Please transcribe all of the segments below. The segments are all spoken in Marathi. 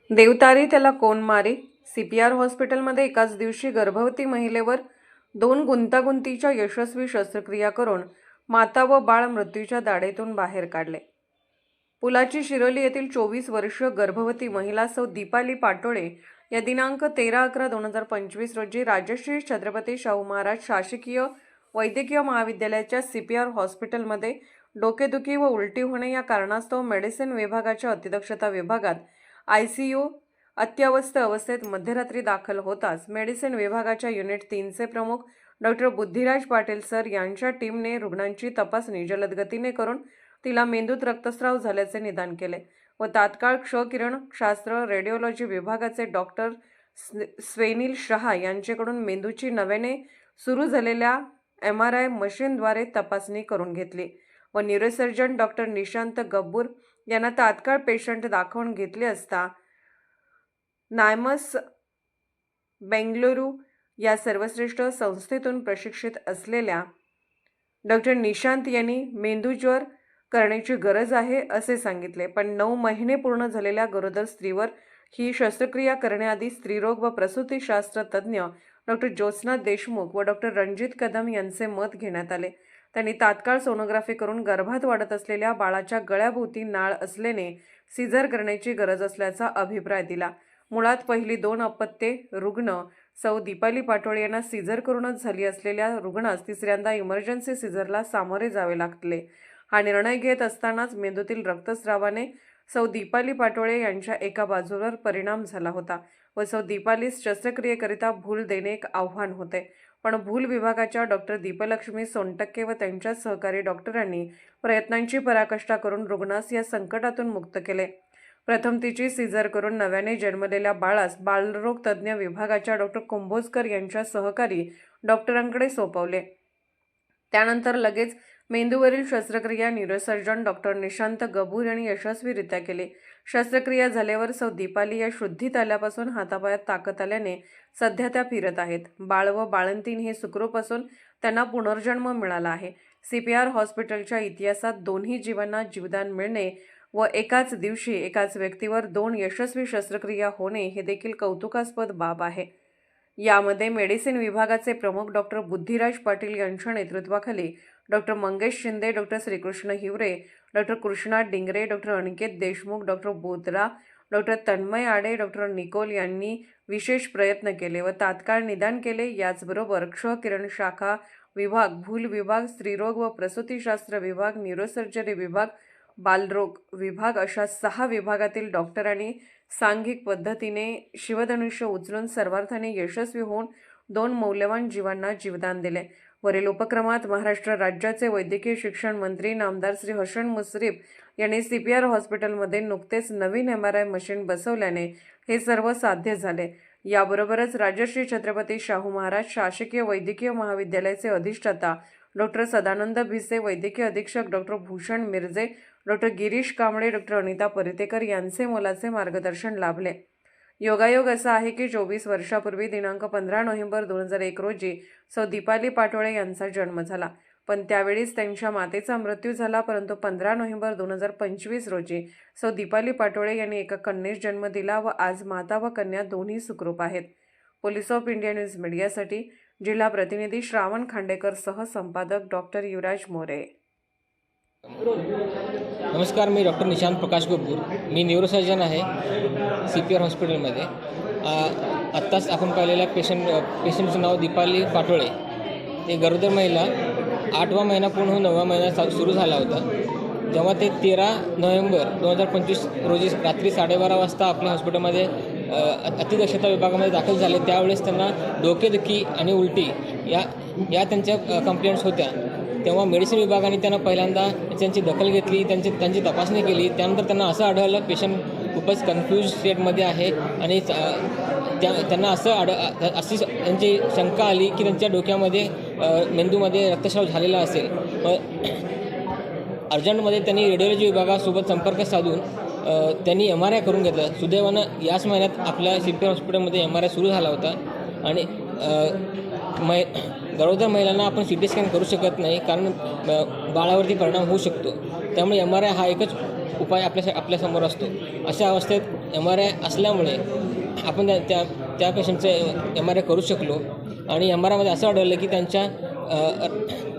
देवतारी त्याला कोण मारी. सीपीआर हॉस्पिटलमध्ये एकाच दिवशी गर्भवती महिलेवर 2 गुंतागुंतीच्या यशस्वी शस्त्रक्रिया करून माता व बाळ मृत्यूच्या दाढेतून बाहेर काढले. पुलाची शिरोली येथील 24 वर्षीय गर्भवती महिला सौ दीपाली पाटोळे या दिनांक 13/11/2025 रोजी राजश्री छत्रपती शाहू महाराज शासकीय वैद्यकीय महाविद्यालयाच्या सीपीआर हॉस्पिटलमध्ये डोकेदुखी व उलटी होणे या कारणास्तव मेडिसिन विभागाच्या अतिदक्षता विभागात ICU अत्यावस्थ अवस्थेत मध्यरात्री दाखल होताच मेडिसिन विभागाच्या युनिट 3चे प्रमुख डॉक्टर बुद्धिराज पाटील सर यांच्या टीमने रुग्णांची तपासणी जलद गतीने करून तिला मेंदूत रक्तस्राव झाल्याचे निदान केले व तात्काळ क्षकिरण शास्त्र रेडिओलॉजी विभागाचे डॉक्टर स्वेनिल शहा यांच्याकडून मेंदूची नव्याने सुरू झालेल्या MRI मशीनद्वारे तपासणी करून घेतली व न्यूरोसर्जन डॉक्टर निशांत गब्बूर यांना तात्काळ पेशंट दाखवून घेतले असता नायमस बेंगलुरू या सर्वश्रेष्ठ संस्थेतून प्रशिक्षित असलेल्या डॉक्टर निशांत यांनी मेंदूज्वर करण्याची गरज आहे असे सांगितले. पण 9 महिने पूर्ण झालेल्या गरोदर स्त्रीवर ही शस्त्रक्रिया करण्याआधी स्त्रीरोग व प्रसूतीशास्त्र तज्ज्ञ डॉक्टर ज्योत्स्ना देशमुख व डॉक्टर रणजित कदम यांचे मत घेण्यात आले. त्यांनी तात्काळ सोनोग्राफी करून गर्भात वाढत असलेल्या बाळाच्या गळ्याभोवती नाळ असल्याने सीझर करण्याची गरज असल्याचा अभिप्राय दिला. मुळात पहिली 2 अपत्ये रुग्ण सौ दीपाली पाटोळे यांना सीझर करूनच झाली असलेल्या रुग्णास तिसऱ्यांदा इमर्जन्सी सीझरला सामोरे जावे लागले. हा निर्णय घेत असतानाच मेंदूतील रक्तस्रावाने सौ दीपाली पाटोळे यांच्या एका बाजूवर परिणाम झाला होता व सौ दीपालीस शस्त्रक्रियेकरिता भूल देणे एक आव्हान होते. पण भूल विभागाच्या डॉक्टर दीपलक्ष्मी सोनटक्के व त्यांच्या सहकारी डॉक्टरांनी प्रयत्नांची पराकाष्ठा करून रुग्णास या संकटातून मुक्त केले. प्रथम तिची सीझर करून नव्याने जन्मलेल्या बाळास बालरोग तज्ज्ञ विभागाच्या डॉक्टर कुंभोजकर यांच्या सहकारी डॉक्टरांकडे सोपवले. त्यानंतर लगेच मेंदूवरील शस्त्रक्रिया न्यूरोसर्जन डॉक्टर निशांत गब्बूर यांनी यशस्वीरित्या केली. शस्त्रक्रिया झाल्यावर सौ दीपाली या शुद्धीत आल्यापासून हातापायात ताकद आल्याने सध्या त्या फिरत आहेत. बाळ व बाळंतीण हे सुखरूप असून त्यांना पुनर्जन्म मिळाला आहे. सीपीआर हॉस्पिटलच्या इतिहासात दोन्ही जीवांना जीवदान मिळणे व एकाच दिवशी एकाच व्यक्तीवर 2 यशस्वी शस्त्रक्रिया होणे हे देखील कौतुकास्पद बाब आहे. यामध्ये मेडिसिन विभागाचे प्रमुख डॉक्टर बुद्धिराज पाटील यांच्या नेतृत्वाखाली doctor Mangesh Shinde, doctor Shrikrishna Hiware, doctor Krishna Dingre, doctor Aniket Deshmukh, doctor Botra, doctor Tanmay Aade, doctor Nikol यांनी विशेष प्रयत्न केले व तात्काळ निदान केले. याचबरोबर क्षकिरण शाखा विभाग, भूल विभाग, स्त्रीरोग व प्रसूतीशास्त्र विभाग, न्यूरोसर्जरी विभाग, बालरोग विभाग अशा 6 विभागातील डॉक्टरांनी सांघिक पद्धतीने शिवधनुष्य उचलून सर्वार्थाने यशस्वी होऊन 2 मौल्यवान जीवांना जीवदान दिले. वरील उपक्रमात महाराष्ट्र राज्याचे वैद्यकीय शिक्षण मंत्री नामदार श्री हसन मुश्रीफ यांनी सीपीआर हॉस्पिटलमध्ये नुकतेच नवीन MRI मशीन बसवल्याने हे सर्व साध्य झाले. याबरोबरच राजश्री छत्रपती शाहू महाराज शासकीय वैद्यकीय महाविद्यालयाचे अधिष्ठाता डॉक्टर सदानंद भिसे, वैद्यकीय अधीक्षक doctor Bhushan Mirje, doctor Girish Kamble, doctor Anita Paritekar यांचे मोलाचे मार्गदर्शन लाभले. योगायोग असा आहे की 24 वर्षापूर्वी दिनांक 15 नोव्हेंबर 2001 रोजी सौ दीपाली पाटोळे यांचा जन्म झाला. पण त्यावेळीच त्यांच्या मातेचा मृत्यू झाला. परंतु 15 नोव्हेंबर 2025 रोजी सौ दीपाली पाटोळे यांनी एका कन्येस जन्म दिला व आज माता व कन्या दोन्ही सुखरूप आहेत. पोलीस ऑफ इंडिया न्यूज मीडियासाठी जिल्हा प्रतिनिधी श्रावण खांडेकर सह संपादक डॉक्टर युवराज मोरे. नमस्कार, मी डॉक्टर निशांत प्रकाश गब्बूर. मी न्यूरोसर्जन आहे सीपीआर हॉस्पिटलमध्ये. आत्ताच आपण पाहिलेल्या पेशंटचं नाव दीपाली पाटोळे. ते गरोदर महिला 8वा महिना पूर्ण होऊन 9वा महिना सुरू झाला होता. जेव्हा ते 13 नोव्हेंबर 2025 रोजी रात्री 12:30 वाजता आपल्या हॉस्पिटलमध्ये अतिदक्षता विभागामध्ये दाखल झाले, त्यावेळेस त्यांना डोकेदुखी आणि उलटी या त्यांच्या कंप्लेंट्स होत्या. तेव्हा मेडिसिन विभागाने त्यांना पहिल्यांदा त्यांची दखल घेतली, त्यांची तपासणी केली. त्यानंतर त्यांना असं आढळलं पेशंट खूपच कन्फ्यूज स्टेटमध्ये आहे आणि त्यांना अशी त्यांची शंका आली की त्यांच्या डोक्यामध्ये मेंदूमध्ये रक्तस्राव झालेला असेल. अर्जंटमध्ये त्यांनी रेडिओलॉजी विभागासोबत संपर्क साधून त्यांनी MRI करून घेतलं. सुदैवानं याच महिन्यात आपल्या सीपीआर हॉस्पिटलमध्ये MRI सुरू झाला होता आणि गरोदर महिलांना आपण CT स्कॅन करू शकत नाही कारण बाळावरती परिणाम होऊ शकतो. त्यामुळे MRI हा एकच उपाय आपल्यासमोर असतो. अशा अवस्थेत MRI असल्यामुळे आपण त्या पेशंटचं MRI करू शकलो आणि MRIमध्ये असं आढळलं की त्यांच्या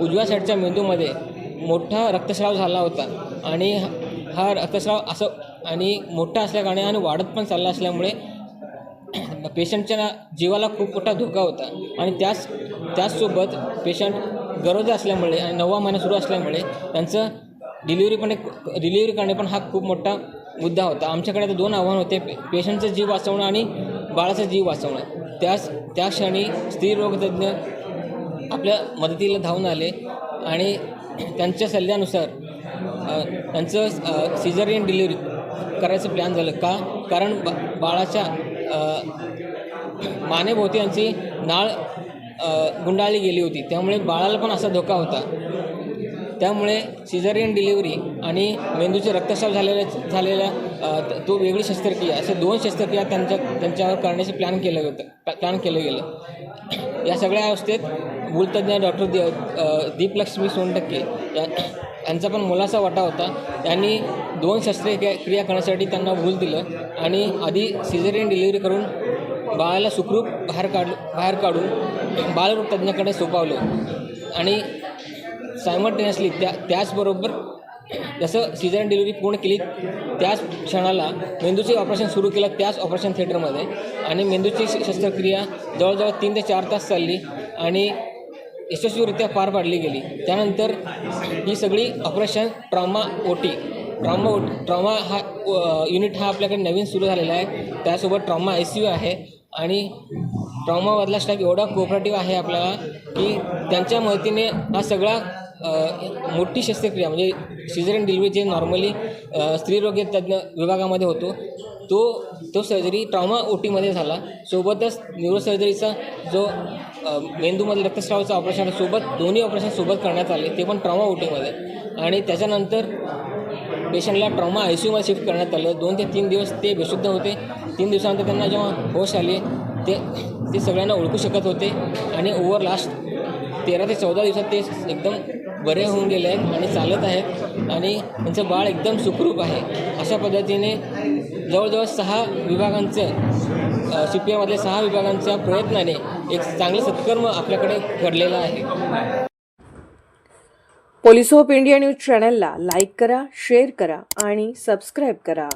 उजव्या साईडच्या मेंदूमध्ये मोठा रक्तस्राव झाला होता आणि हा रक्तस्राव असं आणि मोठा असल्याकारणे आणि वाढत पण चालला असल्यामुळे पेशंटच्या जीवाला खूप मोठा धोका होता आणि त्याचसोबत पेशंट गरोदर असल्यामुळे आणि 9वा महिना सुरू असल्यामुळे त्यांचं डिलिव्हरी करणे पण हा खूप मोठा मुद्दा होता. आमच्याकडे आता 2 आव्हान होते, पेशंटचा जीव वाचवणं आणि बाळाचा जीव वाचवणं. त्या क्षणी स्त्रीरोगतज्ञ आपल्या मदतीला धावून आले आणि त्यांच्या सल्ल्यानुसार त्यांचं सिझेरियन डिलिव्हरी करायचं प्लॅन झालं. कारण बाळाच्या मानेभोवती यांची नाळ गुंडाळली गेली होती, त्यामुळे बाळाला पण असा धोका होता. त्यामुळे सिझेरियन डिलिव्हरी आणि मेंदूचे रक्तस्राव झालेल्या तो वेगळी शस्त्रक्रिया, असे 2 शस्त्रक्रिया त्यांच्यावर करण्याचे प्लॅन केलं गेलं. या सगळ्या अवस्थेत भूलतज्ञ डॉक्टर दीपलक्ष्मी सोनटक्के यांचा पण मोलाचा वाटा होता. त्यांनी 2 शस्त्रक्रिया करण्यासाठी त्यांना भूल दिलं आणि आधी सिझेरियन डिलिव्हरी करून बाळाला सुखरूप बाहेर काढून बालरोग तज्ञाकडे सोपवलं आणि सायमल्टेनियसली त्याचबरोबर जसं सिझेरियन डिलिव्हरी पूर्ण केली त्याच क्षणाला मेंदूचे ऑपरेशन सुरू केलं त्याच ऑपरेशन थिएटरमध्ये आणि मेंदूची शस्त्रक्रिया जवळजवळ 3 ते 4 तास चालली आणि यशस्वीरित्या पार पाडली गेली. त्यानंतर ही सगळी ऑपरेशन ट्रॉमा हा युनिट हा आपल्याकडे नवीन सुरू झालेला आहे. त्यासोबत ट्रॉमा ICU आहे आणि ट्रॉमामधला स्टाफ एवढा कोऑपरेटिव्ह आहे आपल्याला की त्यांच्या मदतीने हा सगळा मोठी शस्त्रक्रिया म्हणजे सिझेरियन डिलिव्हरी जे नॉर्मली स्त्रीरोग तज्ञ विभागामध्ये होतो तो सर्जरी ट्रॉमा OTमध्ये झाला. सोबतच न्यूरोसर्जरीचा जो मेंदूमधील रक्तस्रावाचं ऑपरेशन सोबत दोन्ही ऑपरेशन सोबत करण्यात आले, ते पण ट्रॉमा OTमध्ये आणि त्याच्यानंतर पेशंटला ट्रॉमा ICUमध्ये शिफ्ट करण्यात आलं. 2 ते 3 दिवस ते बेशुद्ध होते. 3 दिवसानंतर त्यांना जेव्हा होश आले ते सगळ्यांना ओळखू शकत होते आणि ओव्हर लास्ट 13 ते 14 दिवसात ते एकदम बरे होऊन गेले आहेत आणि चालत आहेत आणि त्यांचं बाळ एकदम सुखरूप आहे. अशा पद्धतीने जवळजवळ 6 विभागांचं CPRमधल्या 6 विभागांच्या प्रयत्नाने एक चांगलं सत्कर्म आपल्याकडे घडलेलं आहे. पोलीस ऑफ इंडिया न्यूज चॅनलला लाईक करा, शेअर करा आणि सबस्क्राईब करा.